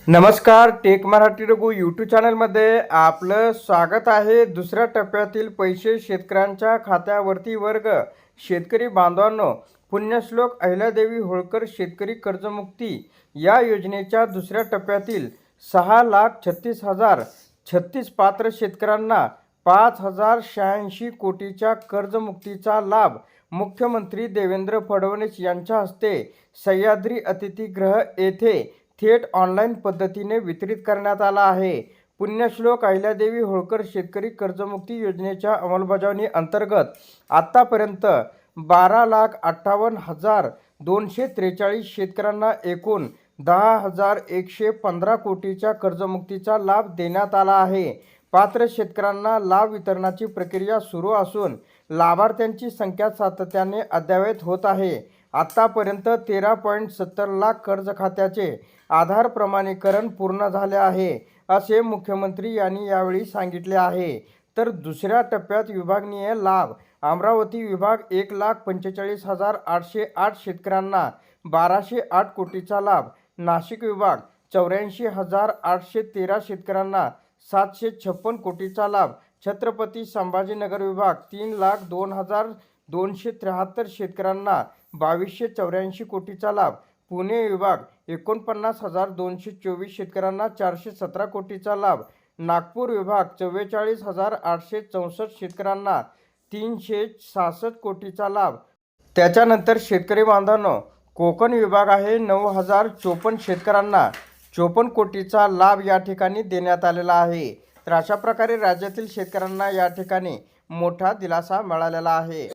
नमस्कार, take Marathi Raghu YouTube चॅनलमध्ये आपलं स्वागत आहे। दुसऱ्या टप्प्यातील पैसे शेतकऱ्यांच्या खात्यावरती वर्ग। शेतकरी बांधवांनो, पुण्यश्लोक अहिल्यादेवी होळकर शेतकरी कर्जमुक्ती या योजनेच्या दुसऱ्या टप्प्यातील 6,36,036 पात्र शेतकऱ्यांना 5,086 कोटीच्या कर्जमुक्तीचा लाभ मुख्यमंत्री देवेंद्र फडणवीस यांच्या हस्ते सह्याद्री अतिथीगृह येथे थेट ऑनलाईन पद्धतीने वितरित करण्यात आला आहे। पुण्यश्लोक अहिल्यादेवी होळकर शेतकरी कर्जमुक्ती योजनेच्या अंमलबजावणी अंतर्गत आतापर्यंत 12,58,243 शेतकऱ्यांना एकूण 10,115 कोटीच्या कर्जमुक्तीचा लाभ देण्यात आला आहे। पात्र शेतकऱ्यांना लाभ वितरणाची प्रक्रिया सुरू असून लाभार्थ्यांची संख्या सातत्याने अद्ययावत होत आहे। आतापर्यंत 13.70 लाख कर्ज खात्याचे आधार प्रमाणीकरण पूर्ण झाले आहे, असे मुख्यमंत्री यांनी यावेळी सांगितले आहे। तर दुसऱ्या टप्प्यात विभागीय लाभ अमरावती विभाग 1,45,808 शेतकऱ्यांना 1,208 कोटीचा लाभ, नाशिक विभाग 84,813 शेतकऱ्यांना 756 कोटीचा लाभ, छत्रपती संभाजीनगर विभाग 3,02,273 शेतकऱ्यांना 2,284 कोटीचा लाभ, पुणे विभाग 49,224 शेतकऱ्यांना 417 कोटीचा लाभ, नागपूर विभाग 44,864 शेतकऱ्यांना 366 कोटीचा लाभ। त्याच्यानंतर शेतकरी बांधवांनो, कोकण विभाग आहे 9,054 शेतकऱ्यांना 54 कोटीचा लाभ या ठिकाणी देण्यात आलेला आहे। तर अशा प्रकारे राज्यातील शेतकऱ्यांना या ठिकाणी मोठा दिलासा मिळालेला आहे।